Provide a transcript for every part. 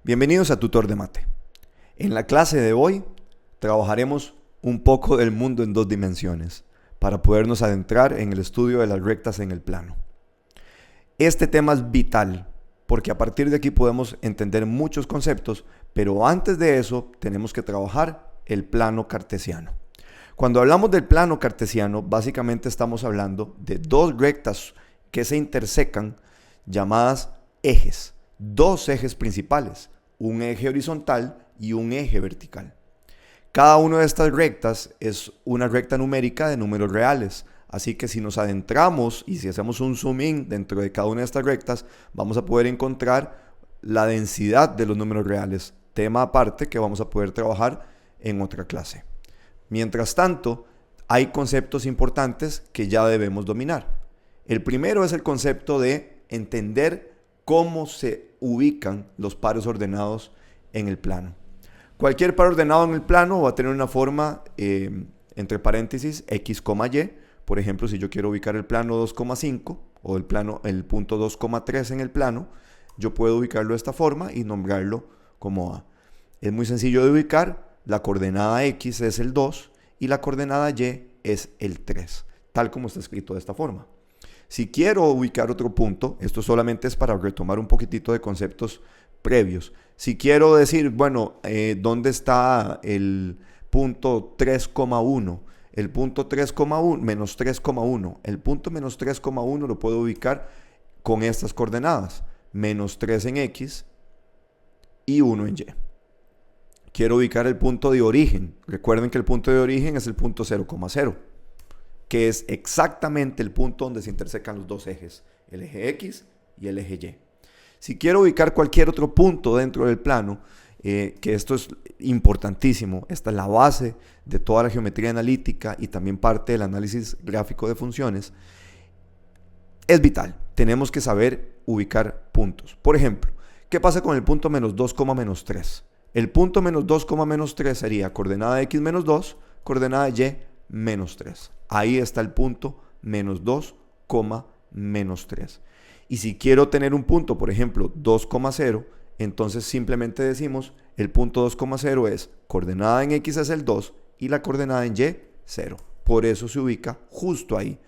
Bienvenidos a Tutor de Mate. En la clase de hoy trabajaremos un poco del mundo en dos dimensiones para podernos adentrar en el estudio de las rectas en el plano. Este tema es vital porque a partir de aquí podemos entender muchos conceptos, pero antes de eso tenemos que trabajar el plano cartesiano. Cuando hablamos del plano cartesiano, básicamente estamos hablando de dos rectas que se intersecan llamadas ejes. Dos ejes principales, un eje horizontal y un eje vertical. Cada una de estas rectas es una recta numérica de números reales, así que si nos adentramos y si hacemos un zoom in dentro de cada una de estas rectas, vamos a poder encontrar la densidad de los números reales, tema aparte que vamos a poder trabajar en otra clase. Mientras tanto, hay conceptos importantes que ya debemos dominar. El primero es el concepto de entender cómo se ubican los pares ordenados en el plano. Cualquier par ordenado en el plano va a tener una forma entre paréntesis x, y. Por ejemplo, si yo quiero ubicar el plano 2,5 o el punto 2,3 en el plano, yo puedo ubicarlo de esta forma y nombrarlo como A. Es muy sencillo de ubicar. La coordenada x es el 2 y la coordenada y es el 3, tal como está escrito de esta forma. Si quiero ubicar otro punto, esto solamente es para retomar un poquitito de conceptos previos. Si quiero decir, bueno, ¿dónde está el punto 3,1? El punto 3,1 menos 3,1. El punto menos 3,1 lo puedo ubicar con estas coordenadas. Menos 3 en x y 1 en y. Quiero ubicar el punto de origen. Recuerden que el punto de origen es el punto 0,0. Que es exactamente el punto donde se intersecan los dos ejes, el eje X y el eje Y. Si quiero ubicar cualquier otro punto dentro del plano, que esto es importantísimo, esta es la base de toda la geometría analítica y también parte del análisis gráfico de funciones, es vital. Tenemos que saber ubicar puntos. Por ejemplo, ¿qué pasa con el punto menos 2, menos 3? El punto menos 2, menos 3 sería coordenada x menos 2, coordenada y menos 3. Ahí está el punto menos 2, menos 3. Y si quiero tener un punto, por ejemplo, 2,0, entonces simplemente decimos el punto 2,0 es coordenada en x es el 2 y la coordenada en y 0. Por eso se ubica justo ahí.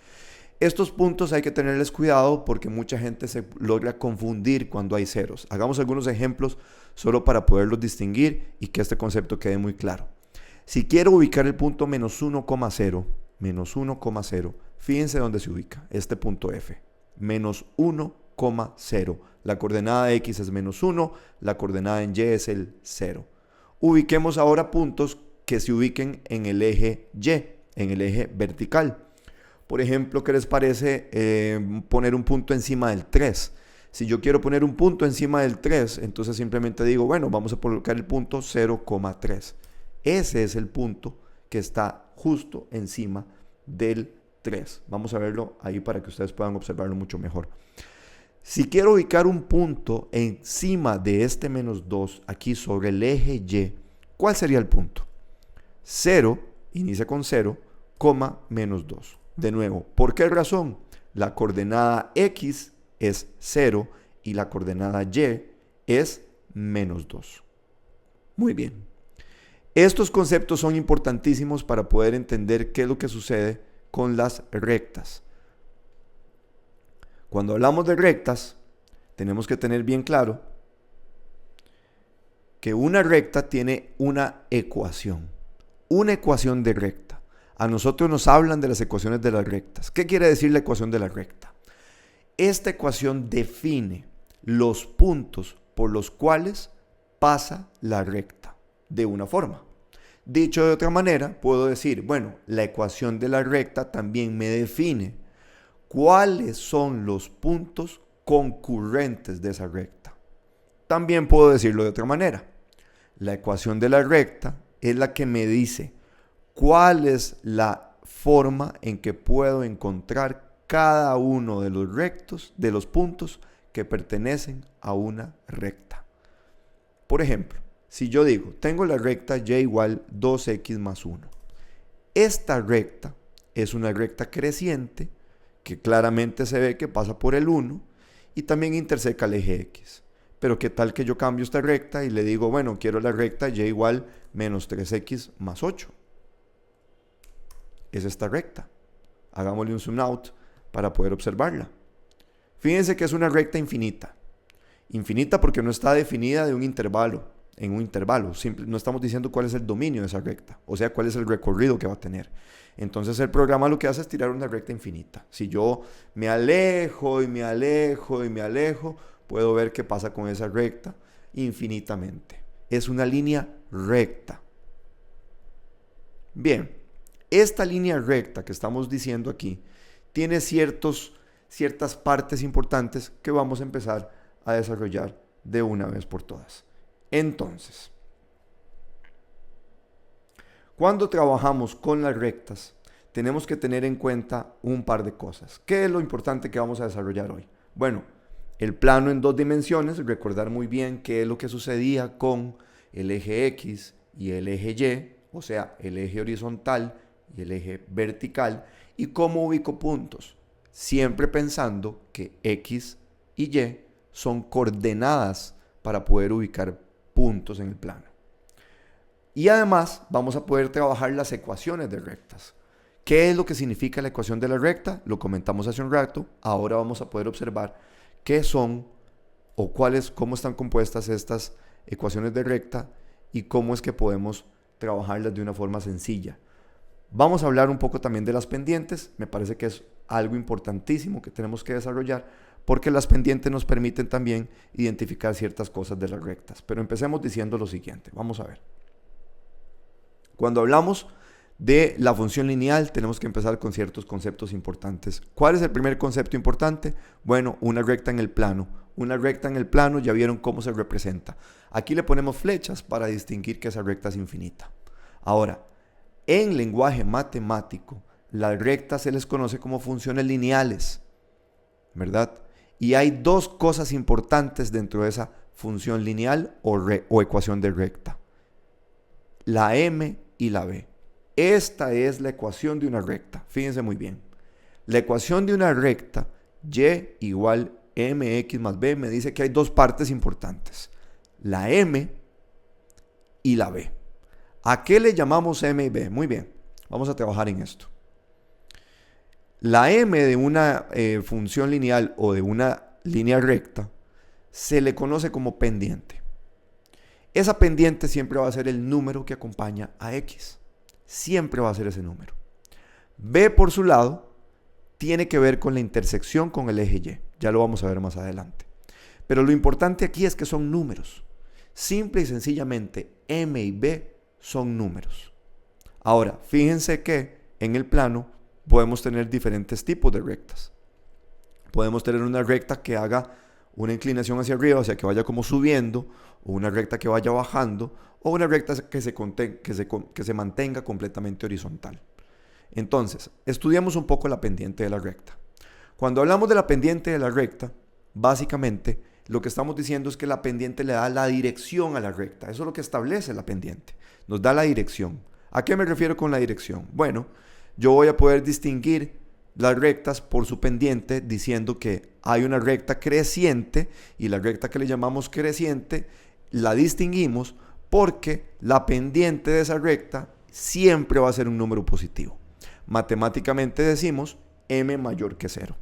Estos puntos hay que tenerles cuidado porque mucha gente se logra confundir cuando hay ceros. Hagamos algunos ejemplos solo para poderlos distinguir y que este concepto quede muy claro. Si quiero ubicar el punto menos 1,0, fíjense dónde se ubica, este punto F, menos 1,0. La coordenada de x es menos 1, la coordenada en y es el 0. Ubiquemos ahora puntos que se ubiquen en el eje y, en el eje vertical. Por ejemplo, ¿qué les parece poner un punto encima del 3? Si yo quiero poner un punto encima del 3, entonces simplemente digo, bueno, vamos a colocar el punto 0,3. Ese es el punto que está justo encima del 3. Vamos a verlo ahí para que ustedes puedan observarlo mucho mejor. Si quiero ubicar un punto encima de este menos 2, aquí sobre el eje Y, ¿cuál sería el punto? 0, inicia con 0, menos 2. De nuevo, ¿por qué razón? La coordenada x es 0 y la coordenada y es menos 2. Muy bien. Estos conceptos son importantísimos para poder entender qué es lo que sucede con las rectas. Cuando hablamos de rectas, tenemos que tener bien claro que una recta tiene una ecuación de recta. A nosotros nos hablan de las ecuaciones de las rectas. ¿Qué quiere decir la ecuación de la recta? Esta ecuación define los puntos por los cuales pasa la recta de una forma. Dicho de otra manera, puedo decir, bueno, la ecuación de la recta también me define cuáles son los puntos concurrentes de esa recta. También puedo decirlo de otra manera. La ecuación de la recta es la que me dice cuál es la forma en que puedo encontrar cada uno de los rectos, de los puntos que pertenecen a una recta. Por ejemplo, si yo digo, tengo la recta y igual 2x más 1. Esta recta es una recta creciente que claramente se ve que pasa por el 1 y también interseca el eje X. Pero ¿qué tal que yo cambio esta recta y le digo, bueno, quiero la recta y igual menos 3x más 8? Es esta recta. Hagámosle un zoom out para poder observarla. Fíjense que es una recta infinita. Infinita porque no está definida de un intervalo, en un intervalo. No estamos diciendo cuál es el dominio de esa recta, o sea, cuál es el recorrido que va a tener. Entonces el programa lo que hace es tirar una recta infinita. Si yo me alejo y me alejo y me alejo, puedo ver qué pasa con esa recta infinitamente. Es una línea recta. Bien, esta línea recta que estamos diciendo aquí tiene ciertas partes importantes que vamos a empezar a desarrollar de una vez por todas. Entonces, cuando trabajamos con las rectas, tenemos que tener en cuenta un par de cosas. ¿Qué es lo importante que vamos a desarrollar hoy? Bueno, el plano en 2 dimensiones, recordar muy bien qué es lo que sucedía con el eje X y el eje Y, o sea, el eje horizontal y el eje vertical, y cómo ubico puntos, siempre pensando que X y Y son coordenadas para poder ubicar puntos en el plano. Y además vamos a poder trabajar las ecuaciones de rectas. ¿Qué es lo que significa la ecuación de la recta? Lo comentamos hace un rato. Ahora vamos a poder observar qué son o cómo están compuestas estas ecuaciones de recta y cómo es que podemos trabajarlas de una forma sencilla. Vamos a hablar un poco también de las pendientes. Me parece que es algo importantísimo que tenemos que desarrollar porque las pendientes nos permiten también identificar ciertas cosas de las rectas. Pero empecemos diciendo lo siguiente. Vamos a ver. Cuando hablamos de la función lineal, tenemos que empezar con ciertos conceptos importantes. ¿Cuál es el primer concepto importante? Bueno, una recta en el plano. Una recta en el plano, ya vieron cómo se representa. Aquí le ponemos flechas para distinguir que esa recta es infinita. Ahora, en lenguaje matemático, las rectas se les conoce como funciones lineales, ¿verdad? Y hay 2 cosas importantes dentro de esa función lineal o ecuación de recta. La m y la b. Esta es la ecuación de una recta. Fíjense muy bien. La ecuación de una recta, y igual mx más b, me dice que hay 2 partes importantes. La m y la b. ¿A qué le llamamos m y b? Muy bien, vamos a trabajar en esto. La m de una función lineal o de una línea recta se le conoce como pendiente. Esa pendiente siempre va a ser el número que acompaña a x. Siempre va a ser ese número. B por su lado tiene que ver con la intersección con el eje Y. Ya lo vamos a ver más adelante. Pero lo importante aquí es que son números. Simple y sencillamente m y b son números. Ahora, fíjense que en el plano podemos tener diferentes tipos de rectas. Podemos tener una recta que haga una inclinación hacia arriba, o sea que vaya como subiendo, o una recta que vaya bajando, o una recta que se mantenga completamente horizontal. Entonces, estudiamos un poco la pendiente de la recta. Cuando hablamos de la pendiente de la recta, básicamente lo que estamos diciendo es que la pendiente le da la dirección a la recta. Eso es lo que establece la pendiente. Nos da la dirección. ¿A qué me refiero con la dirección? Bueno, yo voy a poder distinguir las rectas por su pendiente diciendo que hay una recta creciente y la recta que le llamamos creciente la distinguimos porque la pendiente de esa recta siempre va a ser un número positivo. Matemáticamente decimos m mayor que 0.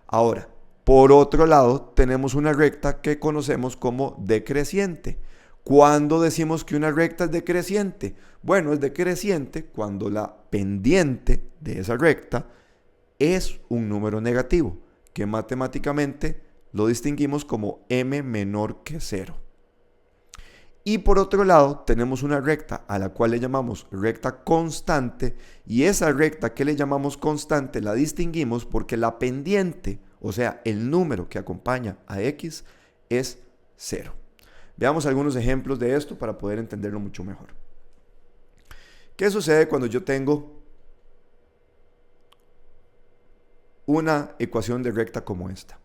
Ahora, por otro lado, tenemos una recta que conocemos como decreciente. ¿Cuándo decimos que una recta es decreciente? Bueno, es decreciente cuando la pendiente de esa recta es un número negativo, que matemáticamente lo distinguimos como m menor que 0. Y por otro lado, tenemos una recta a la cual le llamamos recta constante, y esa recta que le llamamos constante la distinguimos porque la pendiente, o sea, el número que acompaña a x, es 0. Veamos algunos ejemplos de esto para poder entenderlo mucho mejor. ¿Qué sucede cuando yo tengo una ecuación de recta como esta?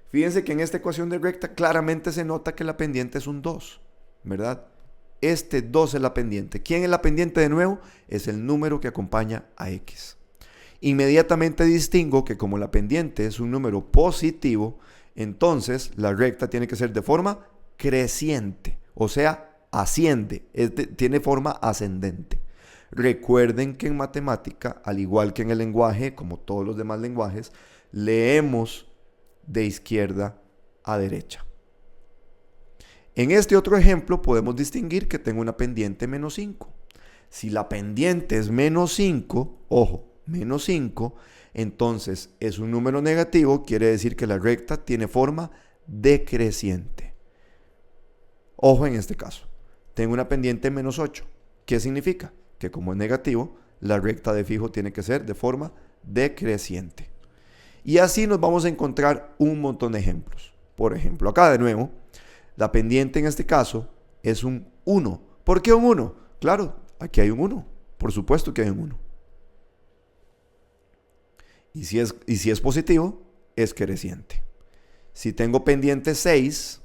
Fíjense que en esta ecuación de recta claramente se nota que la pendiente es un 2, ¿verdad? Este 2 es la pendiente. ¿Quién es la pendiente de nuevo? Es el número que acompaña a x. Inmediatamente distingo que como la pendiente es un número positivo, Entonces, la recta tiene que ser de forma creciente, o sea, asciende, tiene forma ascendente. Recuerden que en matemática, al igual que en el lenguaje, como todos los demás lenguajes, leemos de izquierda a derecha. En este otro ejemplo podemos distinguir que tengo una pendiente menos 5. Si la pendiente es menos 5, ojo, menos 5, entonces es un número negativo, quiere decir que la recta tiene forma decreciente. Ojo en este caso, tengo una pendiente menos 8. ¿Qué significa? Que como es negativo, la recta de fijo tiene que ser de forma decreciente. Y así nos vamos a encontrar un montón de ejemplos. Por ejemplo, acá de nuevo, la pendiente en este caso es un 1. ¿Por qué un 1? Claro, aquí hay un 1. Por supuesto que hay un 1. Y si es positivo, es creciente. Si tengo pendiente 6,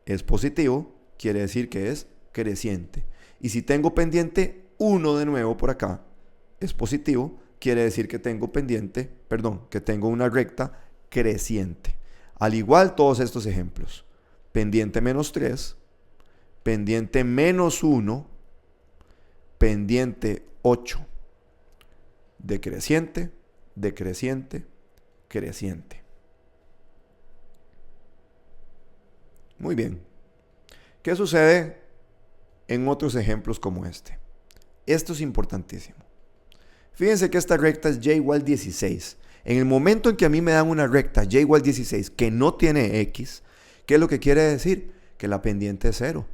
es positivo, quiere decir que es creciente. Y si tengo pendiente 1 de nuevo por acá, es positivo, quiere decir que tengo que tengo una recta creciente. Al igual todos estos ejemplos. Pendiente menos 3, pendiente menos 1, pendiente 8. Decreciente, decreciente, creciente. Muy bien. ¿Qué sucede en otros ejemplos como este? Esto es importantísimo. Fíjense que esta recta es y igual 16. En el momento en que a mí me dan una recta y igual 16 que no tiene x, ¿qué es lo que quiere decir? Que la pendiente es 0.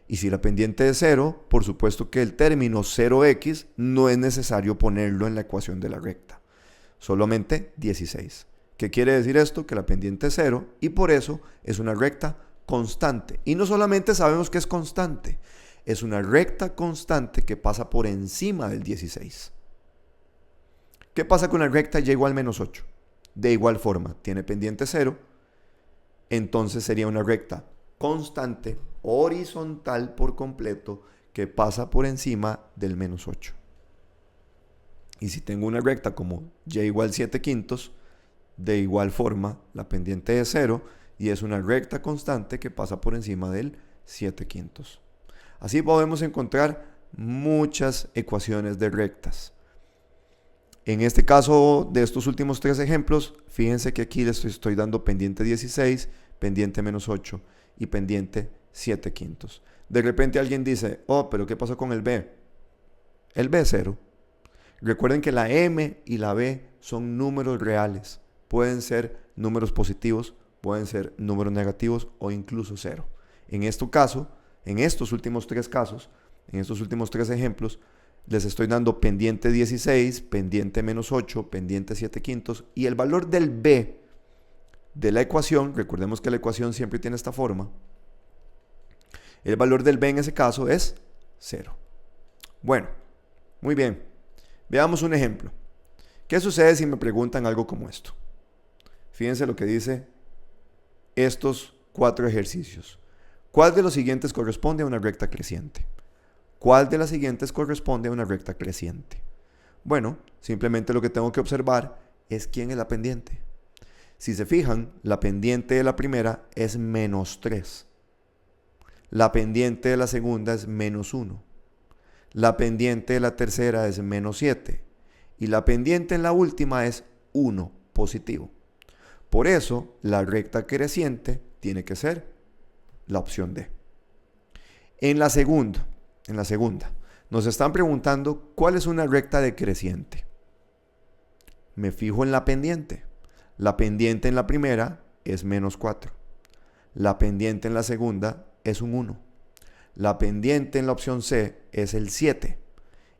Y si la pendiente es 0, por supuesto que el término 0x no es necesario ponerlo en la ecuación de la recta. Solamente 16. ¿Qué quiere decir esto? Que la pendiente es 0 y por eso es una recta constante. Y no solamente sabemos que es constante, es una recta constante que pasa por encima del 16. ¿Qué pasa con la recta y igual menos 8? De igual forma, tiene pendiente 0, entonces sería una recta constante, horizontal por completo, que pasa por encima del menos 8. Y si tengo una recta como y igual 7/5, de igual forma, la pendiente es 0 y es una recta constante que pasa por encima del 7/5. Así podemos encontrar muchas ecuaciones de rectas. En este caso de estos últimos 3 ejemplos, fíjense que aquí les estoy dando pendiente 16, pendiente menos 8 y pendiente 7/5. De repente alguien dice, oh, pero ¿qué pasó con el B? El B es 0. Recuerden que la M y la B son números reales. Pueden ser números positivos, pueden ser números negativos o incluso 0. En estos últimos 3 casos, en estos últimos 3 ejemplos, les estoy dando pendiente 16, pendiente menos 8, pendiente 7/5 y el valor del B de la ecuación, recordemos que la ecuación siempre tiene esta forma, el valor del B en ese caso es 0. Bueno, muy bien. Veamos un ejemplo. ¿Qué sucede si me preguntan algo como esto? Fíjense lo que dice estos 4 ejercicios. ¿Cuál de los siguientes corresponde a una recta creciente? ¿Cuál de las siguientes corresponde a una recta creciente? Bueno, simplemente lo que tengo que observar es quién es la pendiente. Si se fijan, la pendiente de la primera es menos 3. La pendiente de la segunda es menos 1. La pendiente de la tercera es menos 7. Y la pendiente en la última es 1, positivo. Por eso, la recta creciente tiene que ser la opción D. En la segunda, nos están preguntando cuál es una recta decreciente. Me fijo en la pendiente. La pendiente en la primera es menos 4. La pendiente en la segunda es un 1. La pendiente en la opción C es el 7.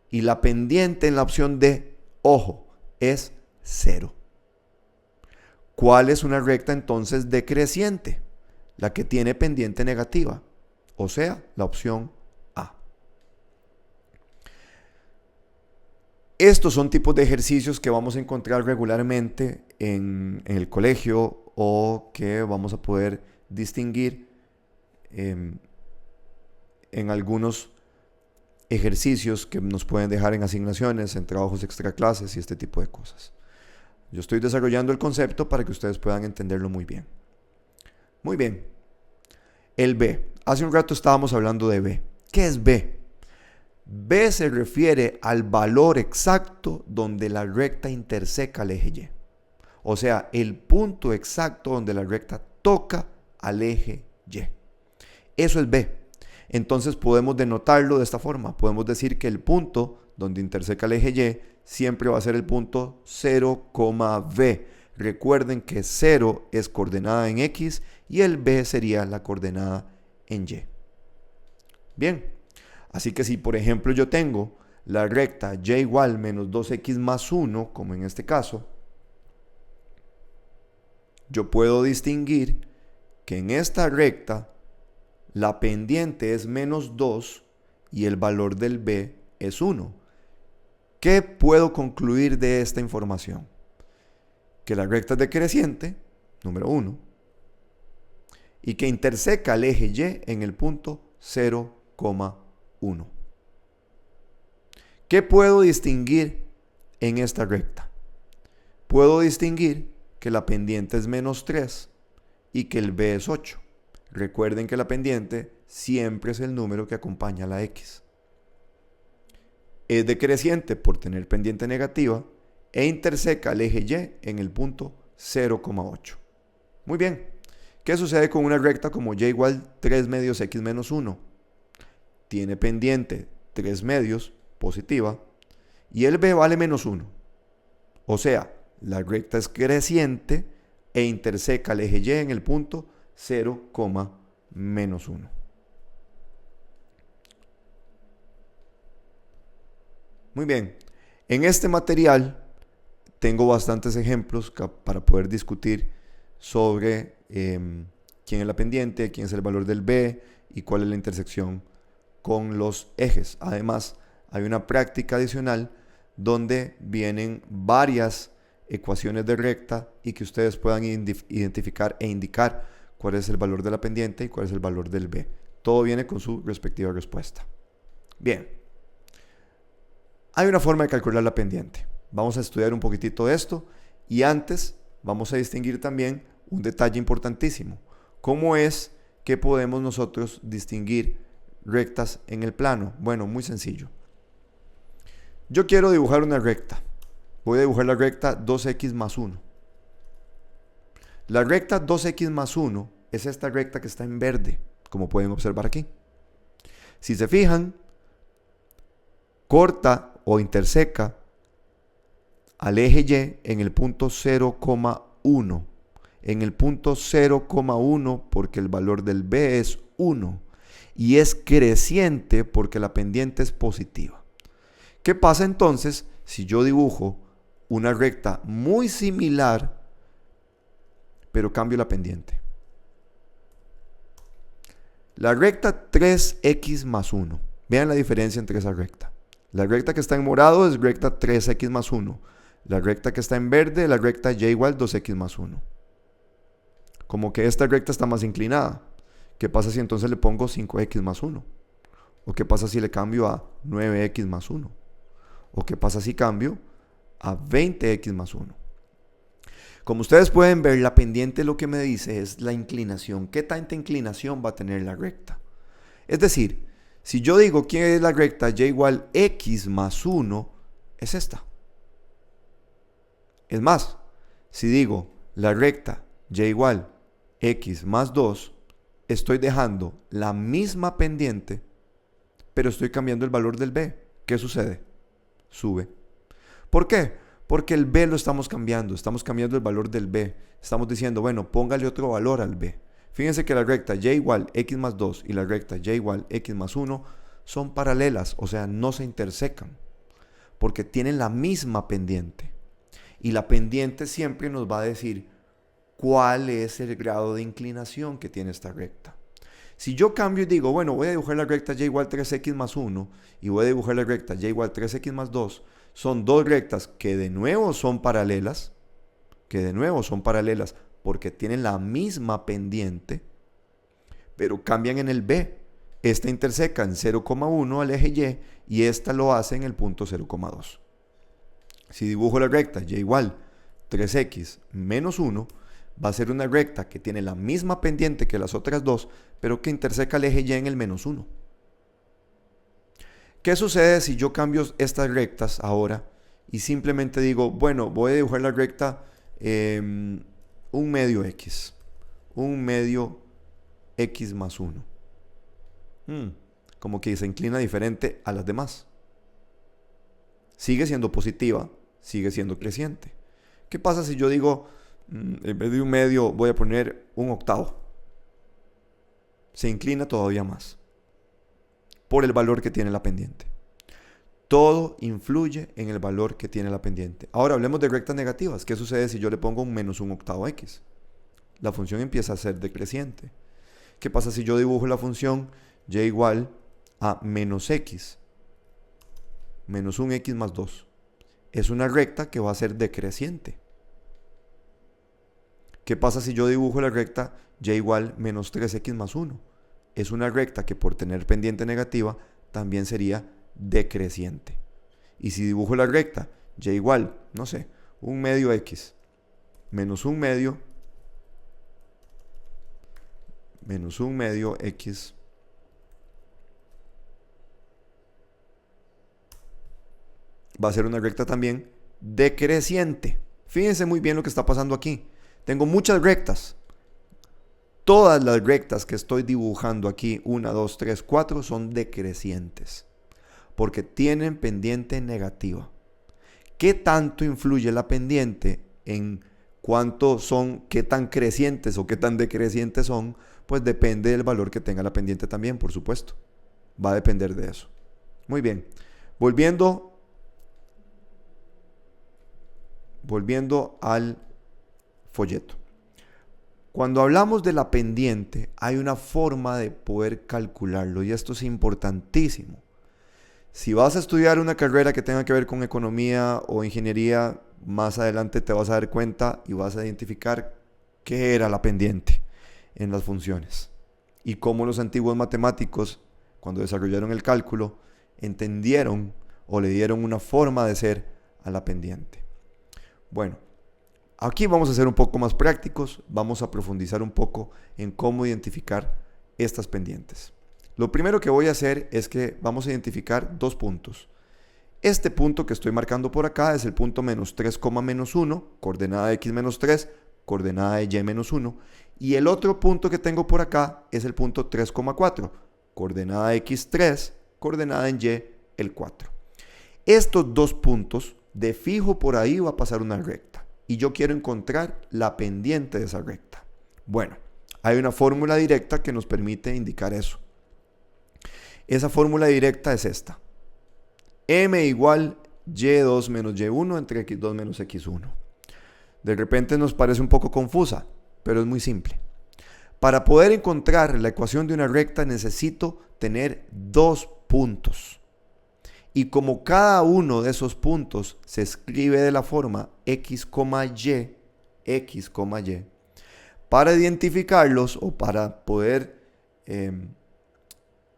Y la pendiente en la opción D, ojo, es 0. ¿Cuál es una recta entonces decreciente? La que tiene pendiente negativa, o sea, la opción A. Estos son tipos de ejercicios que vamos a encontrar regularmente en el colegio o que vamos a poder distinguir en algunos ejercicios que nos pueden dejar en asignaciones, en trabajos extra clases y este tipo de cosas. Yo estoy desarrollando el concepto para que ustedes puedan entenderlo muy bien. Muy bien. El B. Hace un rato estábamos hablando de B. ¿Qué es B? B se refiere al valor exacto donde la recta interseca al eje Y. O sea, el punto exacto donde la recta toca al eje Y. Eso es B. Entonces podemos denotarlo de esta forma. Podemos decir que el punto donde interseca el eje Y siempre va a ser el punto 0, B. Recuerden que 0 es coordenada en X y el B sería la coordenada en Y. Bien, así que si por ejemplo yo tengo la recta Y igual menos 2X más 1, como en este caso, yo puedo distinguir que en esta recta la pendiente es menos 2 y el valor del B es 1. ¿Qué puedo concluir de esta información? Que la recta es decreciente, número 1, y que interseca el eje Y en el punto 0,1. ¿Qué puedo distinguir en esta recta? Puedo distinguir que la pendiente es menos 3 y que el B es 8. Recuerden que la pendiente siempre es el número que acompaña a la X. Es decreciente por tener pendiente negativa e interseca el eje Y en el punto 0,8. Muy bien. ¿Qué sucede con una recta como Y igual 3 medios X menos 1? Tiene pendiente 3 medios, positiva, y el B vale menos 1. O sea, la recta es creciente e interseca el eje Y en el punto 0, menos 1. Muy bien. En este material tengo bastantes ejemplos para poder discutir sobre quién es la pendiente, quién es el valor del B y cuál es la intersección con los ejes. Además, hay una práctica adicional donde vienen varias ecuaciones de recta y que ustedes puedan identificar e indicar cuál es el valor de la pendiente y cuál es el valor del B. Todo viene con su respectiva respuesta. Bien. Hay una forma de calcular la pendiente. Vamos a estudiar un poquitito de esto y antes vamos a distinguir también un detalle importantísimo. ¿Cómo es que podemos nosotros distinguir rectas en el plano? Bueno, muy sencillo. Yo quiero dibujar una recta. Voy a dibujar la recta 2x más 1. La recta 2x más 1 es esta recta que está en verde, como pueden observar aquí. Si se fijan, corta o interseca al eje Y en el punto 0,1. En el punto 0,1 porque el valor del B es 1. Y es creciente porque la pendiente es positiva. ¿Qué pasa entonces si yo dibujo una recta muy similar, pero cambio la pendiente? La recta 3x más 1. Vean la diferencia entre esa recta. La recta que está en morado es recta 3x más 1. La recta que está en verde es la recta Y igual 2x más 1. Como que esta recta está más inclinada. ¿Qué pasa si entonces le pongo 5x más 1? ¿O qué pasa si le cambio a 9x más 1? ¿O qué pasa si cambio a 20x más 1? Como ustedes pueden ver, la pendiente lo que me dice es la inclinación. ¿Qué tanta inclinación va a tener la recta? Es decir, si yo digo quién es la recta Y igual X más 1, es esta. Es más, si digo la recta Y igual X más 2, estoy dejando la misma pendiente, pero estoy cambiando el valor del B. ¿Qué sucede? Sube. ¿Por qué? Porque el B lo estamos cambiando el valor del B. Estamos diciendo, bueno, póngale otro valor al B. Fíjense que la recta Y igual X más 2 y la recta Y igual X más 1 son paralelas, o sea, no se intersecan, porque tienen la misma pendiente. Y la pendiente siempre nos va a decir cuál es el grado de inclinación que tiene esta recta. Si yo cambio y digo, bueno, voy a dibujar la recta Y igual 3x más 1 y voy a dibujar la recta Y igual 3x más 2, son dos rectas que de nuevo son paralelas, porque tienen la misma pendiente, pero cambian en el B. Esta interseca en 0,1 al eje Y y esta lo hace en el punto 0,2. Si dibujo la recta Y igual 3x menos 1, va a ser una recta que tiene la misma pendiente que las otras dos, pero que interseca el eje Y en el menos 1. ¿Qué sucede si yo cambio estas rectas ahora y simplemente digo, bueno, voy a dibujar la recta un medio X, un medio X más 1? Como que se inclina diferente a las demás. Sigue siendo positiva, sigue siendo creciente. ¿Qué pasa si yo digo, en vez de un medio voy a poner un octavo? Se inclina todavía más por el valor que tiene la pendiente. Todo influye en el valor que tiene la pendiente. Ahora hablemos de rectas negativas. ¿Qué sucede si yo le pongo un menos un octavo X? La función empieza a ser decreciente. ¿Qué pasa si yo dibujo la función y igual a menos X? Menos un X más 2. Es una recta que va a ser decreciente. ¿Qué pasa si yo dibujo la recta y igual menos 3X más 1? Es una recta que por tener pendiente negativa también sería decreciente. Y si dibujo la recta y igual, no sé, un medio X menos un medio X va a ser una recta también decreciente. Fíjense muy bien lo que está pasando aquí. Tengo muchas rectas. Todas las rectas que estoy dibujando aquí, 1, 2, 3, 4, son decrecientes, porque tienen pendiente negativa. ¿Qué tanto influye la pendiente en cuánto son, qué tan crecientes o qué tan decrecientes son? Pues depende del valor que tenga la pendiente también, por supuesto. Va a depender de eso. Muy bien. Volviendo al folleto. Cuando hablamos de la pendiente, hay una forma de poder calcularlo y esto es importantísimo. Si vas a estudiar una carrera que tenga que ver con economía o ingeniería, más adelante te vas a dar cuenta y vas a identificar qué era la pendiente en las funciones y cómo los antiguos matemáticos, cuando desarrollaron el cálculo, entendieron o le dieron una forma de ser a la pendiente. Bueno, aquí vamos a ser un poco más prácticos, vamos a profundizar un poco en cómo identificar estas pendientes. Lo primero que voy a hacer es que vamos a identificar dos puntos. Este punto que estoy marcando por acá es el punto menos 3, menos 1, coordenada de x menos 3, coordenada de y menos 1. Y el otro punto que tengo por acá es el punto 3,4, coordenada de x3, coordenada en y el 4. Estos dos puntos, de fijo por ahí va a pasar una recta. Y yo quiero encontrar la pendiente de esa recta. Bueno, hay una fórmula directa que nos permite indicar eso. Esa fórmula directa es esta. M igual y2 menos y1 entre x2 menos x1. De repente nos parece un poco confusa, pero es muy simple. Para poder encontrar la ecuación de una recta necesito tener dos puntos. Y como cada uno de esos puntos se escribe de la forma x, y, para identificarlos o para poder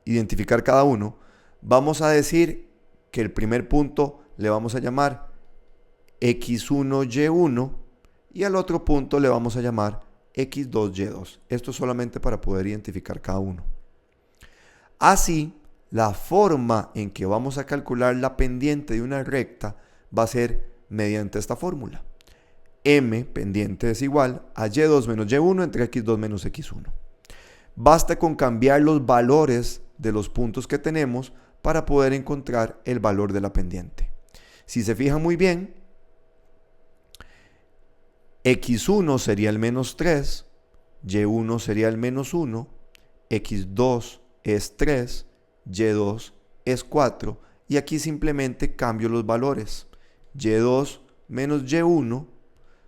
identificar cada uno, vamos a decir que el primer punto le vamos a llamar x1, y1 y al otro punto le vamos a llamar x2, y2. Esto solamente para poder identificar cada uno. Así, la forma en que vamos a calcular la pendiente de una recta va a ser mediante esta fórmula. M, pendiente, es igual a y2 menos y1 entre x2 menos x1. Basta con cambiar los valores de los puntos que tenemos para poder encontrar el valor de la pendiente. Si se fijan muy bien, x1 sería el menos 3, y1 sería el menos 1, x2 es 3, y2 es 4 y aquí simplemente cambio los valores. y2 menos y1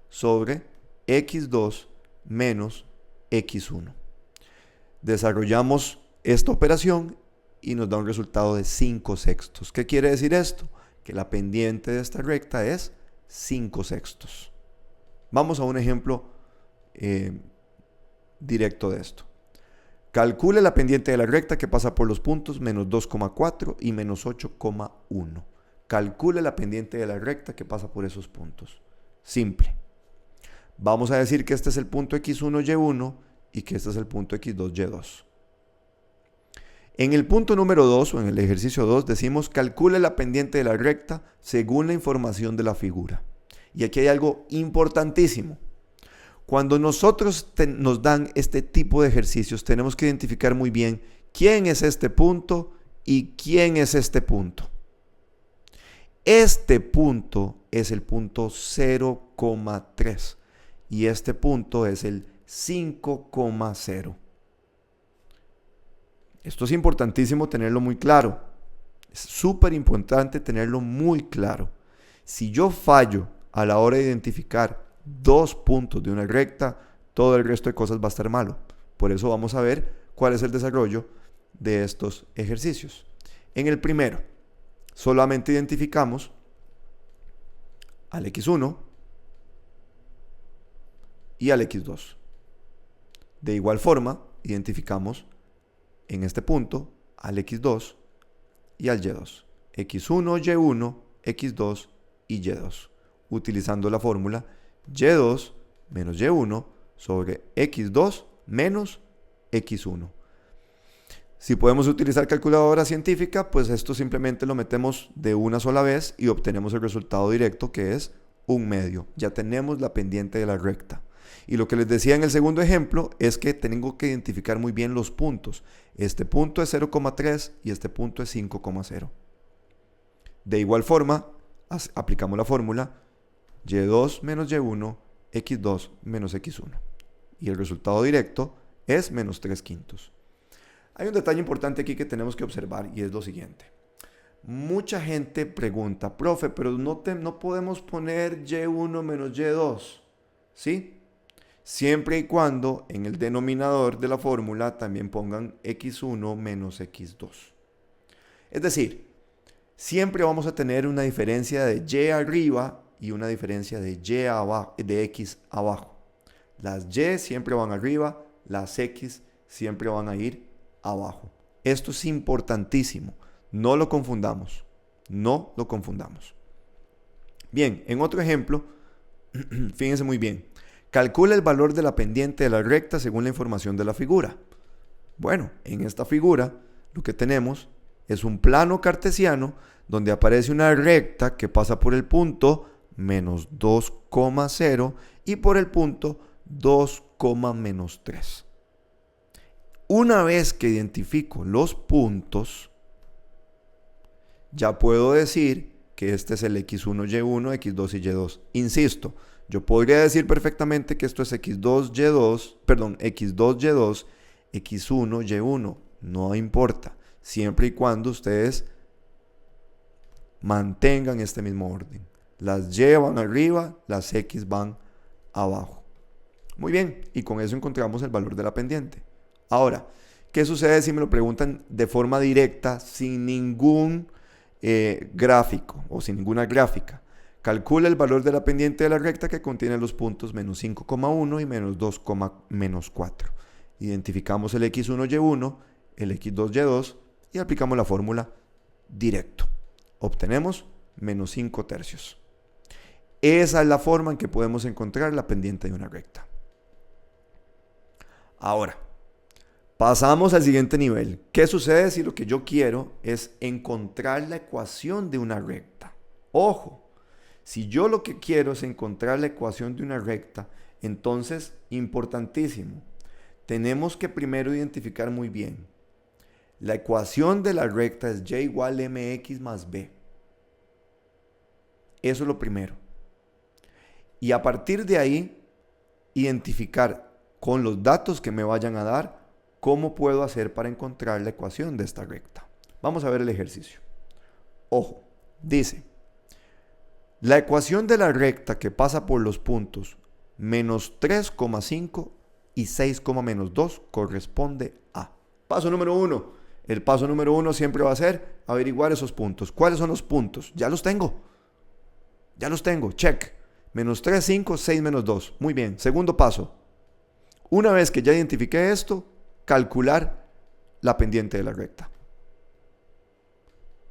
sobre x2 menos x1. Desarrollamos esta operación y nos da un resultado de 5/6. ¿Qué quiere decir esto? Que la pendiente de esta recta es 5/6. Vamos a un ejemplo directo de esto. Calcule la pendiente de la recta que pasa por los puntos menos 2,4 y menos 8,1. Calcule la pendiente de la recta que pasa por esos puntos. Simple. Vamos a decir que este es el punto x1, y1 y que este es el punto x2, y2. En el punto número 2 o en el ejercicio 2 decimos calcule la pendiente de la recta según la información de la figura. Y aquí hay algo importantísimo. Cuando nosotros nos dan este tipo de ejercicios tenemos que identificar muy bien quién es este punto y quién es este punto. Este punto es el punto 0,3 y este punto es el 5,0. Esto es importantísimo tenerlo muy claro. Es súper importante tenerlo muy claro. Si yo fallo a la hora de identificar dos puntos de una recta, todo el resto de cosas va a estar malo. Por eso vamos a ver cuál es el desarrollo de estos ejercicios. En el primero, solamente identificamos al x1 y al x2. De igual forma, identificamos en este punto al x2 y al y2. x1, y1, x2 y y2. Utilizando la fórmula y2 menos y1 sobre x2 menos x1. Si podemos utilizar calculadora científica, pues esto simplemente lo metemos de una sola vez y obtenemos el resultado directo, que es 1/2. Ya tenemos la pendiente de la recta. Y lo que les decía en el segundo ejemplo es que tengo que identificar muy bien los puntos. Este punto es 0,3 y este punto es 5,0. De igual forma, aplicamos la fórmula y2 menos y1, x2 menos x1. Y el resultado directo es menos 3/5. Hay un detalle importante aquí que tenemos que observar y es lo siguiente. Mucha gente pregunta, profe, pero no podemos poner y1 menos y2, ¿sí? Siempre y cuando en el denominador de la fórmula también pongan x1 menos x2. Es decir, siempre vamos a tener una diferencia de y arriba y una diferencia de y abajo, de x abajo. Las y siempre van arriba, las x siempre van a ir abajo. Esto es importantísimo. No lo confundamos. No lo confundamos. Bien, en otro ejemplo, fíjense muy bien. Calcula el valor de la pendiente de la recta según la información de la figura. Bueno, en esta figura lo que tenemos es un plano cartesiano donde aparece una recta que pasa por el punto menos 2,0 y por el punto 2,-3. Una vez que identifico los puntos, ya puedo decir que este es el x1, y1, x2 y y2. Insisto, yo podría decir perfectamente que esto es x2, y2, x2, y2, x1, y1. No importa, siempre y cuando ustedes mantengan este mismo orden. Las y van arriba, las x van abajo. Muy bien, y con eso encontramos el valor de la pendiente. Ahora, ¿qué sucede si me lo preguntan de forma directa, sin ningún gráfico o sin ninguna gráfica? Calcula el valor de la pendiente de la recta que contiene los puntos menos 5,1 y menos 2,-4. Identificamos el x1, y1, el x2, y2 y aplicamos la fórmula directo. Obtenemos menos 5/3. Esa es la forma en que podemos encontrar la pendiente de una recta. Ahora, pasamos al siguiente nivel. ¿Qué sucede si lo que yo quiero es encontrar la ecuación de una recta? Ojo, si yo lo que quiero es encontrar la ecuación de una recta, entonces, importantísimo, tenemos que primero identificar muy bien. La ecuación de la recta es y igual a mx más b. Eso es lo primero. Y a partir de ahí, identificar con los datos que me vayan a dar cómo puedo hacer para encontrar la ecuación de esta recta. Vamos a ver el ejercicio. Ojo, dice, la ecuación de la recta que pasa por los puntos menos 3,5 y 6,-2 corresponde a. Paso número 1. El paso número 1 siempre va a ser averiguar esos puntos. ¿Cuáles son los puntos? Ya los tengo. Ya los tengo. Check. Menos 3, 5, 6, menos 2. Muy bien. Segundo paso. Una vez que ya identifiqué esto, calcular la pendiente de la recta.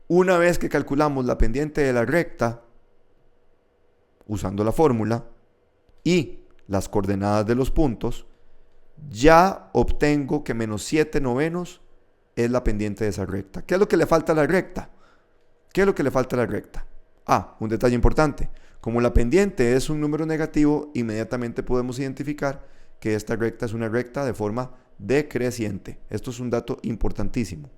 Una vez que calculamos la pendiente de la recta, usando la fórmula, y las coordenadas de los puntos, ya obtengo que menos 7 novenos es la pendiente de esa recta. ¿Qué es lo que le falta a la recta? ¿Qué es lo que le falta a la recta? Un detalle importante. Como la pendiente es un número negativo, inmediatamente podemos identificar que esta recta es una recta de forma decreciente. Esto es un dato importantísimo.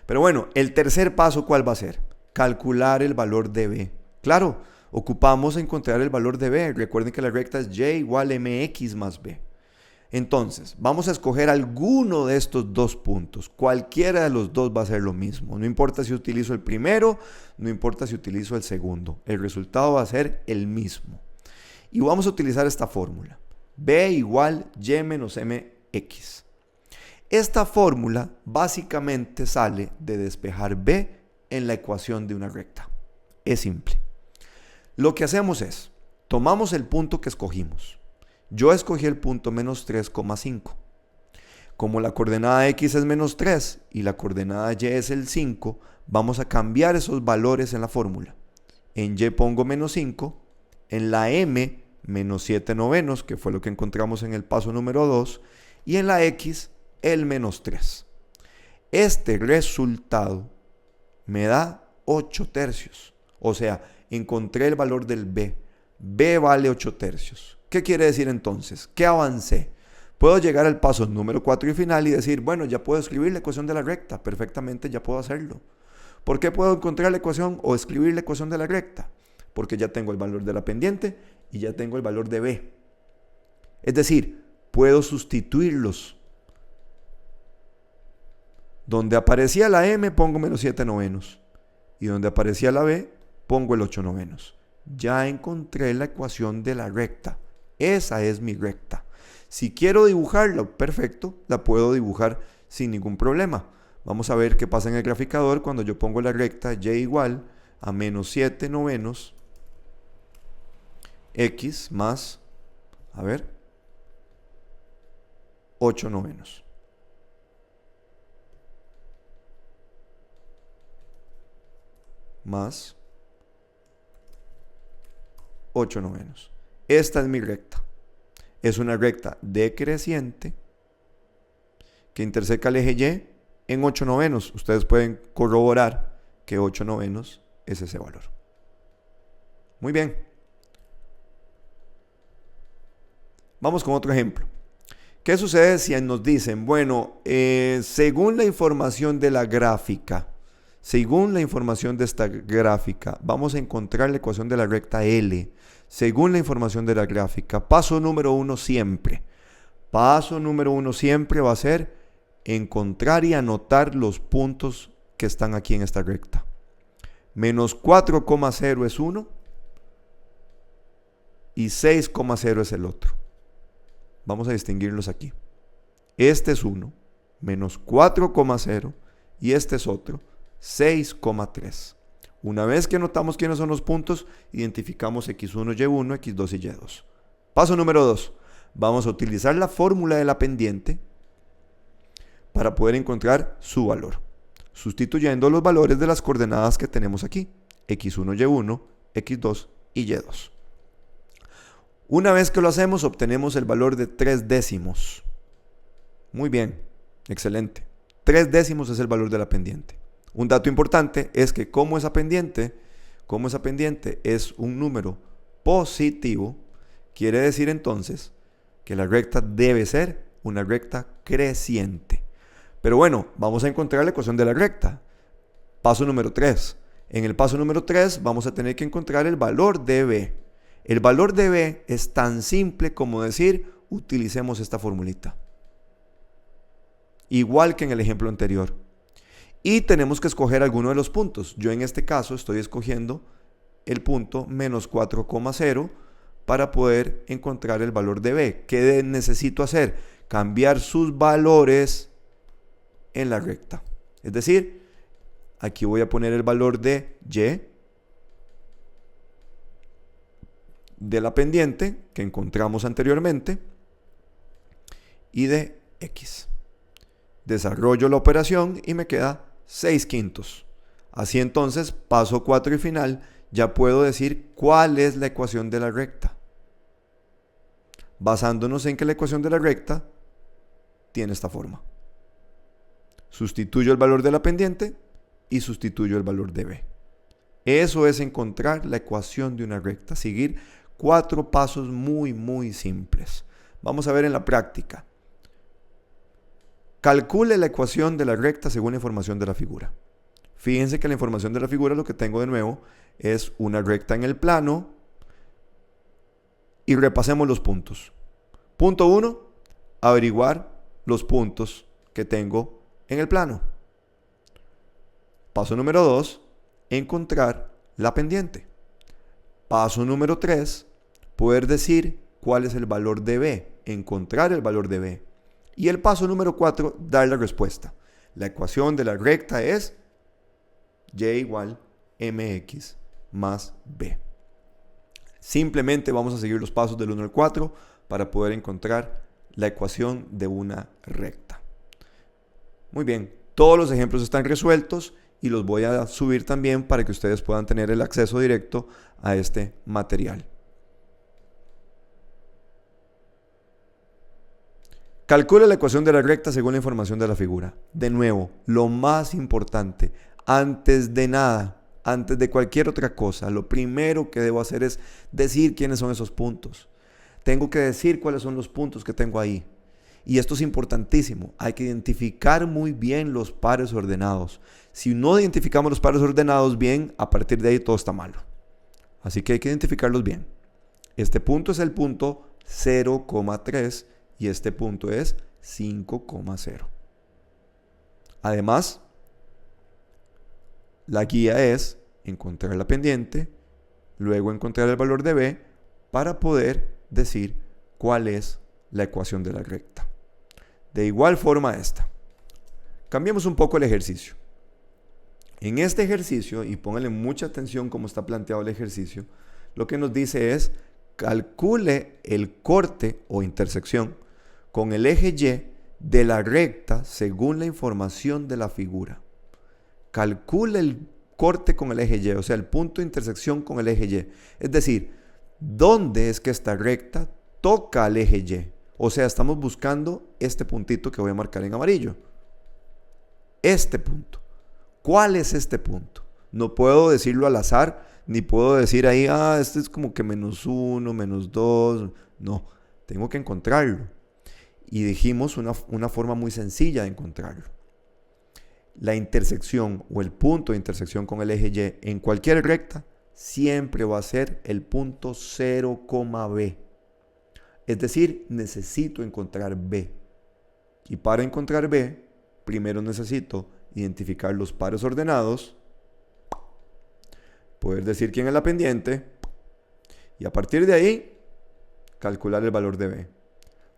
Pero bueno, el tercer paso, ¿cuál va a ser? Calcular el valor de B. Claro, ocupamos encontrar el valor de B. Recuerden que la recta es y igual a mx más b. Entonces, vamos a escoger alguno de estos dos puntos. Cualquiera de los dos va a ser lo mismo. No importa si utilizo el primero, no importa si utilizo el segundo. El resultado va a ser el mismo. Y vamos a utilizar esta fórmula. B igual y menos mx. Esta fórmula básicamente sale de despejar B en la ecuación de una recta. Es simple. Lo que hacemos es, tomamos el punto que escogimos. Yo escogí el punto menos 3,5. Como la coordenada x es menos 3 y la coordenada y es el 5, vamos a cambiar esos valores en la fórmula. En y pongo menos 5, en la m menos 7 novenos, que fue lo que encontramos en el paso número 2, y en la x el menos 3. Este resultado me da 8 tercios. O sea, encontré el valor del b. B vale 8 tercios. ¿Qué quiere decir entonces? ¿Qué avancé? Puedo llegar al paso número 4 y final y decir, bueno, ya puedo escribir la ecuación de la recta. Perfectamente, ya puedo hacerlo. ¿Por qué puedo encontrar la ecuación o escribir la ecuación de la recta? Porque ya tengo el valor de la pendiente y ya tengo el valor de B. Es decir, puedo sustituirlos. Donde aparecía la M pongo menos 7 novenos. Y donde aparecía la B pongo el 8 novenos. Ya encontré la ecuación de la recta. Esa es mi recta. Si quiero dibujarla, perfecto, la puedo dibujar sin ningún problema. Vamos a ver qué pasa en el graficador cuando yo pongo la recta y igual a menos 7 novenos x más, 8 novenos. Más 8 novenos. Esta es mi recta. Es una recta decreciente que interseca el eje Y en 8 novenos. Ustedes pueden corroborar que 8 novenos es ese valor. Muy bien. Vamos con otro ejemplo. ¿Qué sucede si nos dicen, bueno, según la información de la gráfica, según la información de esta gráfica, vamos a encontrar la ecuación de la recta L. Según la información de la gráfica, paso número 1 siempre. Paso número 1 siempre va a ser encontrar y anotar los puntos que están aquí en esta recta. Menos 4,0 es uno y 6,0 es el otro. Vamos a distinguirlos aquí. Este es 1, menos 4,0 y este es otro, 6,3. Una vez que notamos quiénes son los puntos, identificamos x1, y1, x2 y y2. Paso número 2. Vamos a utilizar la fórmula de la pendiente para poder encontrar su valor, sustituyendo los valores de las coordenadas que tenemos aquí, x1, y1, x2 y y2. Una vez que lo hacemos, obtenemos el valor de 3 décimos. Muy bien, excelente. 3 décimos es el valor de la pendiente. Un dato importante es que como esa pendiente es un número positivo, quiere decir entonces que la recta debe ser una recta creciente. Pero bueno, vamos a encontrar la ecuación de la recta. Paso número 3. En el paso número 3 vamos a tener que encontrar el valor de B. El valor de B es tan simple como decir, utilicemos esta formulita. Igual que en el ejemplo anterior. Y tenemos que escoger alguno de los puntos. Yo en este caso estoy escogiendo el punto menos 4,0 para poder encontrar el valor de B. ¿Qué necesito hacer? Cambiar sus valores en la recta. Es decir, aquí voy a poner el valor de Y de la pendiente que encontramos anteriormente y de X. Desarrollo la operación y me queda 6/5. Así entonces, paso 4 y final, ya puedo decir cuál es la ecuación de la recta. basándonos en que la ecuación de la recta tiene esta forma. Sustituyo el valor de la pendiente y sustituyo el valor de b. Eso es encontrar la ecuación de una recta. Seguir 4 pasos muy simples. Vamos a ver en la práctica. Calcule la ecuación de la recta según la información de la figura. Fíjense que la información de la figura, lo que tengo de nuevo, es una recta en el plano. Y repasemos los puntos. Punto 1, averiguar los puntos que tengo en el plano. Paso número 2, encontrar la pendiente. Paso número 3, poder decir cuál es el valor de b, encontrar el valor de b. Y el paso número 4, dar la respuesta. La ecuación de la recta es y igual mx más b. Simplemente vamos a seguir los pasos del 1 al 4 para poder encontrar la ecuación de una recta. Muy bien, todos los ejemplos están resueltos y los voy a subir también para que ustedes puedan tener el acceso directo a este material. Calcula la ecuación de la recta según la información de la figura. De nuevo, lo más importante, antes de nada, antes de cualquier otra cosa, lo primero que debo hacer es decir quiénes son esos puntos. Tengo que decir cuáles son los puntos que tengo ahí. Y esto es importantísimo. Hay que identificar muy bien los pares ordenados. Si no identificamos los pares ordenados bien, a partir de ahí todo está malo. Así que hay que identificarlos bien. Este punto es el punto 0,3 y este punto es 5,0. Además, la guía es encontrar la pendiente, luego encontrar el valor de b para poder decir cuál es la ecuación de la recta. De igual forma esta. Cambiemos un poco el ejercicio. En este ejercicio, y pónganle mucha atención cómo está planteado el ejercicio, lo que nos dice es calcule el corte o intersección con el eje Y de la recta según la información de la figura. Calcule el corte con el eje Y, o sea, el punto de intersección con el eje Y. Es decir, ¿dónde es que esta recta toca al eje Y? O sea, estamos buscando este puntito que voy a marcar en amarillo. Este punto. ¿Cuál es este punto? No puedo decirlo al azar, ni puedo decir ahí, este es como que -1, -2. No, tengo que encontrarlo. Y dijimos una forma muy sencilla de encontrarlo. La intersección o el punto de intersección con el eje Y en cualquier recta siempre va a ser el punto 0,b. Es decir, necesito encontrar b. Y para encontrar b, primero necesito identificar los pares ordenados, poder decir quién es la pendiente y a partir de ahí calcular el valor de b.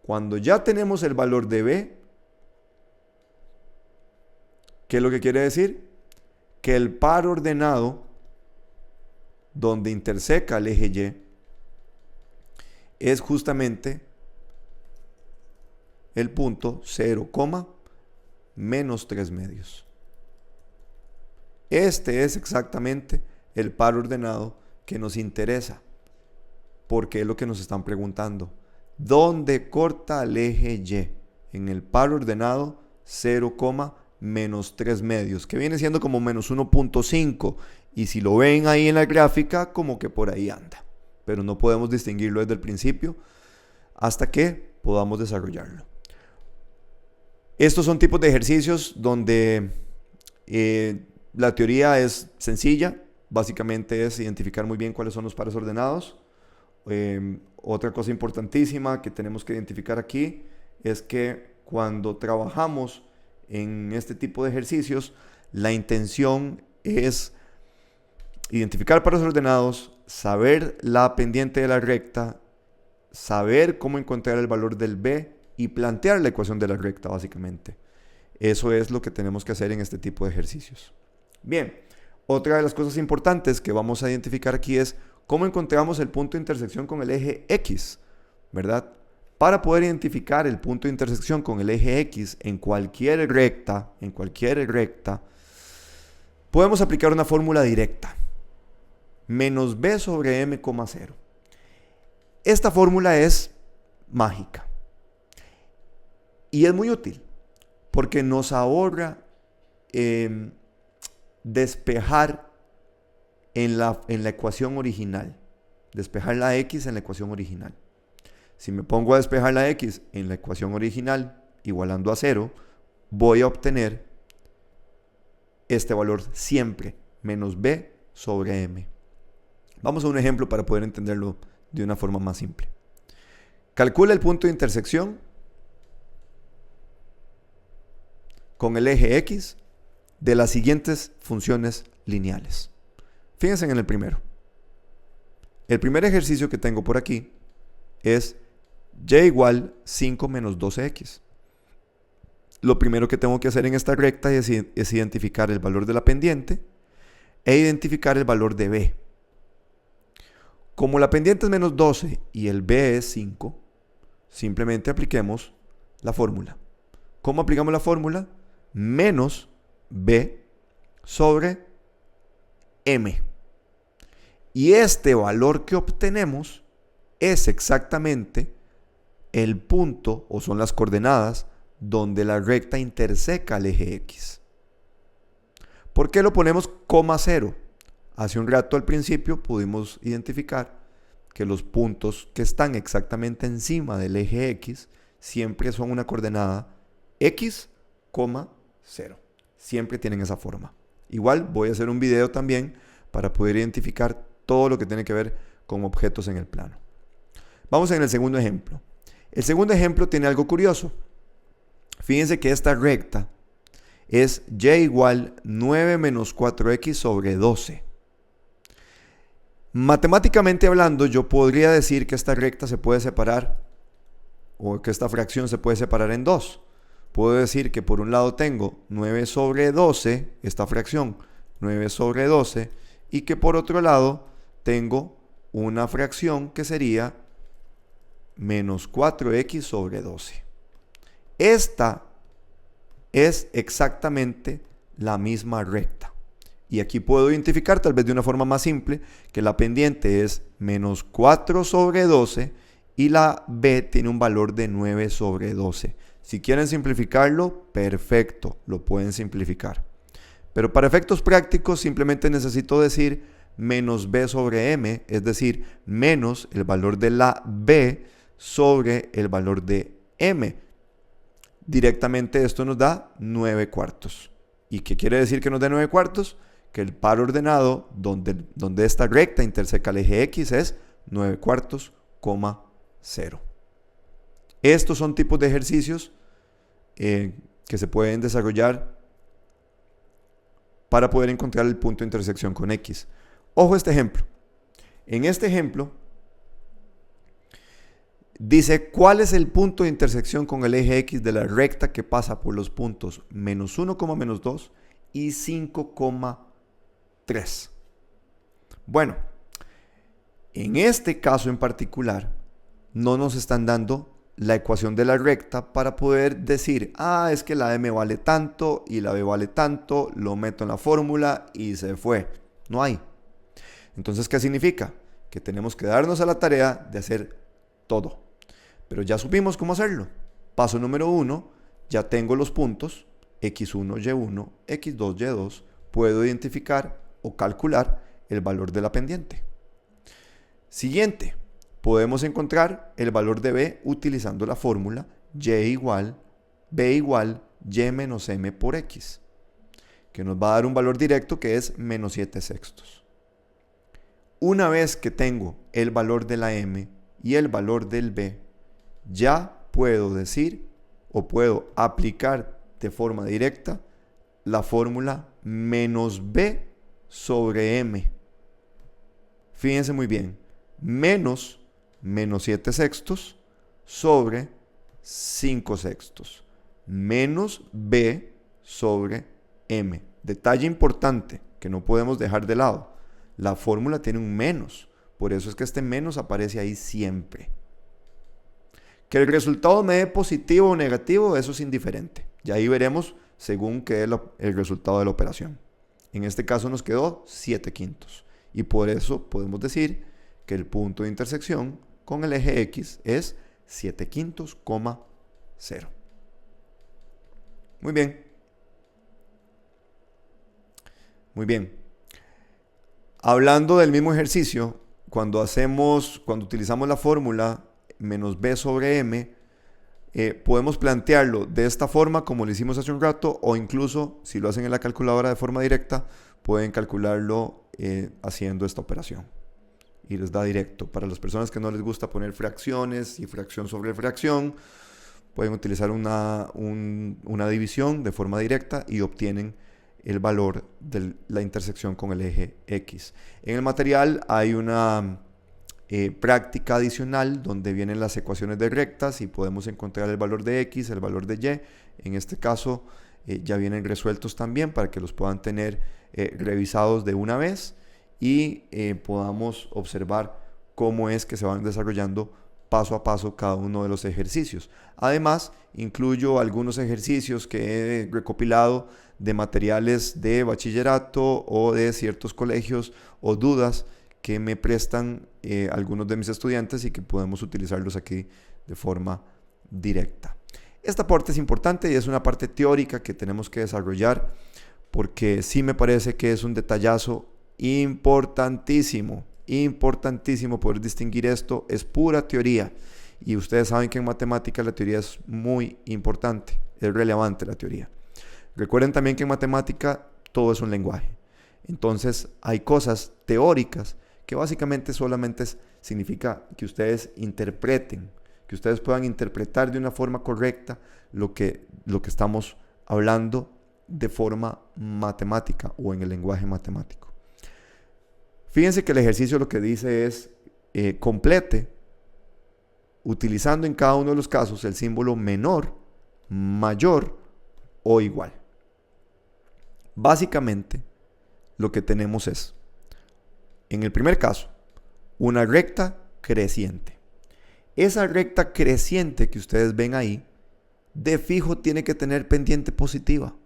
Cuando ya tenemos el valor de b, ¿qué es lo que quiere decir? Que el par ordenado donde interseca el eje Y es justamente el punto 0, -3/2. Este es exactamente el par ordenado que nos interesa, porque es lo que nos están preguntando. ¿Dónde corta el eje Y? En el par ordenado 0, -3/2, que viene siendo como -1.5. Y si lo ven ahí en la gráfica, como que por ahí anda. Pero no podemos distinguirlo desde el principio hasta que podamos desarrollarlo. Estos son tipos de ejercicios donde la teoría es sencilla. Básicamente es identificar muy bien cuáles son los pares ordenados. Otra cosa importantísima que tenemos que identificar aquí es que cuando trabajamos en este tipo de ejercicios, la intención es identificar pares ordenados, saber la pendiente de la recta, saber cómo encontrar el valor del b y plantear la ecuación de la recta, básicamente. Eso es lo que tenemos que hacer en este tipo de ejercicios. Bien, otra de las cosas importantes que vamos a identificar aquí es cómo encontramos el punto de intersección con el eje X, ¿verdad? Para poder identificar el punto de intersección con el eje X en cualquier recta, podemos aplicar una fórmula directa. Menos b sobre m, 0. Esta fórmula es mágica. Y es muy útil porque nos ahorra despejar en la ecuación original. Despejar la x en la ecuación original. Si me pongo a despejar la x en la ecuación original, igualando a 0, voy a obtener este valor siempre, menos b sobre m. Vamos a un ejemplo para poder entenderlo de una forma más simple. Calcula el punto de intersección con el eje x de las siguientes funciones lineales. Fíjense en el primero. El primer ejercicio que tengo por aquí es y igual 5 menos 12x. Lo primero que tengo que hacer en esta recta es identificar el valor de la pendiente e identificar el valor de b. Como la pendiente es menos 12 y el b es 5, simplemente apliquemos la fórmula. ¿Cómo aplicamos la fórmula? Menos b sobre m. Y este valor que obtenemos es exactamente el punto, o son las coordenadas, donde la recta interseca el eje x. ¿Por qué lo ponemos coma 0? Hace un rato al principio pudimos identificar que los puntos que están exactamente encima del eje x siempre son una coordenada x, 0. Siempre tienen esa forma. Igual voy a hacer un video también para poder identificar todo lo que tiene que ver con objetos en el plano. Vamos en el segundo ejemplo. El segundo ejemplo tiene algo curioso. Fíjense que esta recta es y igual 9 menos 4x sobre 12. Matemáticamente hablando, yo podría decir que esta recta se puede separar, o que esta fracción se puede separar en dos. Puedo decir que por un lado tengo 9 sobre 12, esta fracción 9 sobre 12, y que por otro lado tengo una fracción que sería menos 4x sobre 12. Esta es exactamente la misma recta. Y aquí puedo identificar, tal vez de una forma más simple, que la pendiente es menos 4 sobre 12 y la b tiene un valor de 9 sobre 12. Si quieren simplificarlo, perfecto, lo pueden simplificar. Pero para efectos prácticos simplemente necesito decir menos b sobre m, es decir, menos el valor de la b sobre el valor de m. Directamente esto nos da 9 cuartos. ¿Y qué quiere decir que nos dé 9 cuartos? Que el par ordenado donde esta recta interseca el eje x es 9 cuartos, 0. Estos son tipos de ejercicios que se pueden desarrollar para poder encontrar el punto de intersección con x. Ojo a este ejemplo. En este ejemplo dice cuál es el punto de intersección con el eje x de la recta que pasa por los puntos menos 1, menos 2 y 5,3. Bueno, en este caso en particular no nos están dando la ecuación de la recta para poder decir, es que la m vale tanto y la b vale tanto, lo meto en la fórmula y se fue. No hay. Entonces, ¿qué significa? Que tenemos que darnos a la tarea de hacer todo. Pero ya supimos cómo hacerlo. Paso número 1, ya tengo los puntos x1, y1, x2, y2. Puedo identificar o calcular el valor de la pendiente. Siguiente, podemos encontrar el valor de b utilizando la fórmula b igual y menos m por x, que nos va a dar un valor directo que es menos 7 sextos. Una vez que tengo el valor de la m y el valor del b, ya puedo decir o puedo aplicar de forma directa la fórmula menos b sobre m. Fíjense muy bien, menos 7 sextos sobre 5 sextos, menos b sobre m. Detalle importante que no podemos dejar de lado, la fórmula tiene un menos, por eso es que este menos aparece ahí siempre. Que el resultado me dé positivo o negativo, eso es indiferente. Y ahí veremos según quede el resultado de la operación. En este caso nos quedó 7/5. Y por eso podemos decir que el punto de intersección con el eje X es 7/5, 0. Muy bien. Muy bien. Hablando del mismo ejercicio, cuando utilizamos la fórmula menos b sobre m, podemos plantearlo de esta forma como lo hicimos hace un rato, o incluso si lo hacen en la calculadora de forma directa, pueden calcularlo haciendo esta operación y les da directo. Para las personas que no les gusta poner fracciones y fracción sobre fracción, pueden utilizar una división de forma directa y obtienen el valor de la intersección con el eje X. En el material hay una práctica adicional donde vienen las ecuaciones de rectas y podemos encontrar el valor de X, el valor de Y. En este caso ya vienen resueltos también para que los puedan tener revisados de una vez y podamos observar cómo es que se van desarrollando paso a paso cada uno de los ejercicios. Además, incluyo algunos ejercicios que he recopilado de materiales de bachillerato o de ciertos colegios o dudas que me prestan algunos de mis estudiantes y que podemos utilizarlos aquí de forma directa. Esta parte es importante y es una parte teórica que tenemos que desarrollar porque sí me parece que es un detallazo importantísimo poder distinguir esto. Es pura teoría y ustedes saben que en matemática la teoría es muy importante, es relevante la teoría. Recuerden también que en matemática todo es un lenguaje, entonces hay cosas teóricas que básicamente solamente significa que ustedes interpreten, que ustedes puedan interpretar de una forma correcta lo que estamos hablando de forma matemática o en el lenguaje matemático. Fíjense que el ejercicio lo que dice es complete utilizando en cada uno de los casos el símbolo menor, mayor o igual. Básicamente lo que tenemos es, en el primer caso, una recta creciente. Esa recta creciente que ustedes ven ahí, de fijo tiene que tener pendiente positiva.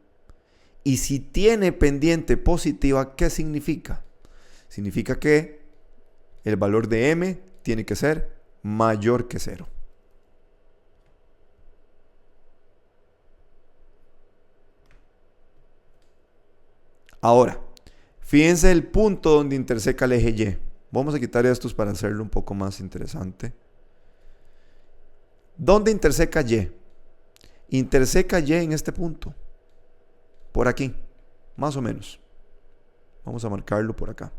Y si tiene pendiente positiva, ¿qué significa? Significa que el valor de m tiene que ser mayor que 0. Ahora, fíjense el punto donde interseca el eje Y. Vamos a quitar estos para hacerlo un poco más interesante. ¿Dónde interseca Y? Interseca Y en este punto. Por aquí, más o menos. Vamos a marcarlo por acá.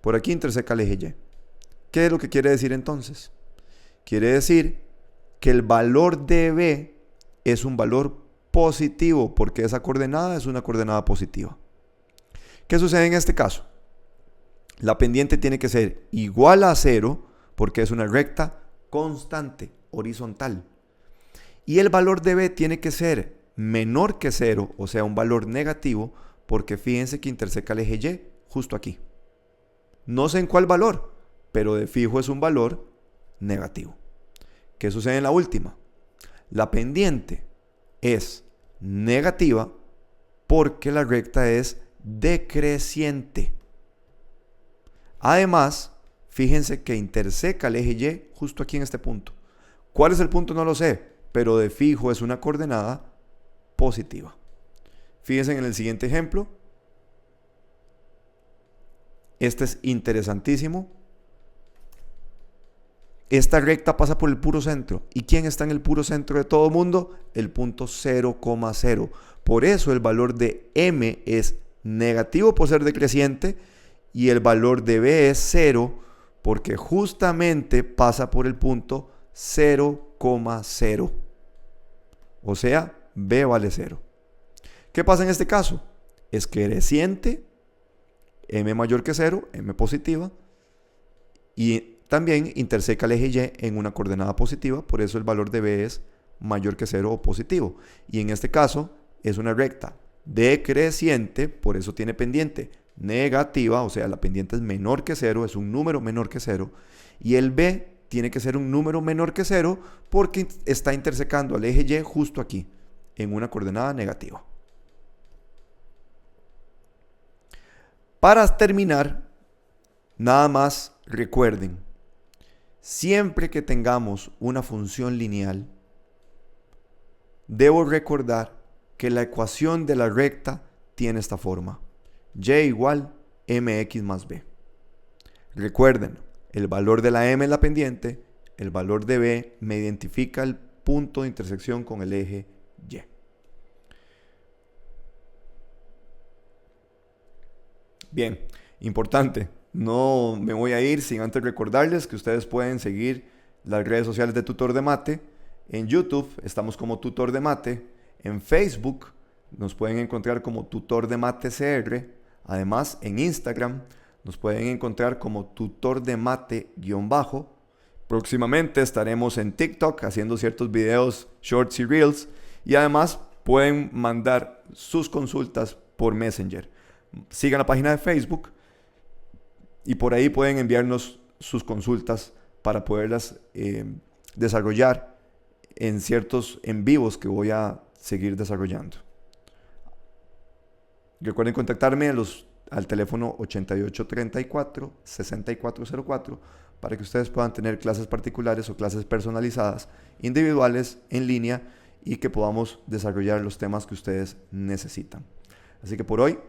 Por aquí interseca el eje Y. ¿Qué es lo que quiere decir entonces? Quiere decir que el valor de B es un valor positivo, porque esa coordenada es una coordenada positiva. ¿Qué sucede en este caso? La pendiente tiene que ser igual a 0, porque es una recta constante, horizontal. Y el valor de B tiene que ser menor que 0, o sea, un valor negativo, porque fíjense que interseca el eje Y justo aquí. No sé en cuál valor, pero de fijo es un valor negativo. ¿Qué sucede en la última? La pendiente es negativa porque la recta es decreciente. Además, fíjense que interseca el eje Y justo aquí en este punto. ¿Cuál es el punto? No lo sé, pero de fijo es una coordenada positiva. Fíjense en el siguiente ejemplo. Este es interesantísimo. Esta recta pasa por el puro centro. ¿Y quién está en el puro centro de todo mundo? El punto 0,0. Por eso el valor de m es negativo por ser decreciente y el valor de b es 0 porque justamente pasa por el punto 0,0. O sea, b vale 0. ¿Qué pasa en este caso? Es creciente, m mayor que 0, m positiva, y también interseca el eje Y en una coordenada positiva, por eso el valor de B es mayor que 0 o positivo. Y en este caso es una recta decreciente, por eso tiene pendiente negativa, o sea, la pendiente es menor que 0, es un número menor que 0. Y el B tiene que ser un número menor que 0 porque está intersecando al eje Y justo aquí, en una coordenada negativa. Para terminar, nada más recuerden, Siempre que tengamos una función lineal, debo recordar que la ecuación de la recta tiene esta forma: y igual mx más b. Recuerden, el valor de la m es la pendiente, el valor de b me identifica el punto de intersección con el eje y. Bien, importante, no me voy a ir sin antes recordarles que ustedes pueden seguir las redes sociales de Tutor de Mate. En YouTube estamos como Tutor de Mate. En Facebook nos pueden encontrar como Tutor de Mate CR. Además, en Instagram nos pueden encontrar como Tutor de Mate-bajo. Próximamente estaremos en TikTok haciendo ciertos videos, shorts y reels. Y además pueden mandar sus consultas por Messenger. Sigan la página de Facebook y por ahí pueden enviarnos sus consultas para poderlas desarrollar en ciertos en vivos que voy a seguir desarrollando. Recuerden contactarme al teléfono 8834-6404 para que ustedes puedan tener clases particulares o clases personalizadas, individuales, en línea, y que podamos desarrollar los temas que ustedes necesitan. Así que por hoy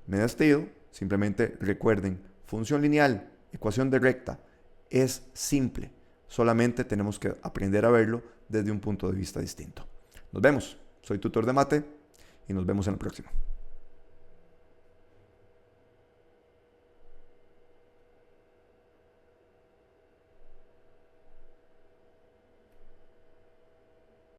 me despido. Simplemente recuerden, función lineal, ecuación de recta, es simple. Solamente tenemos que aprender a verlo desde un punto de vista distinto. Nos vemos. Soy Tutor de Mate y nos vemos en la próxima.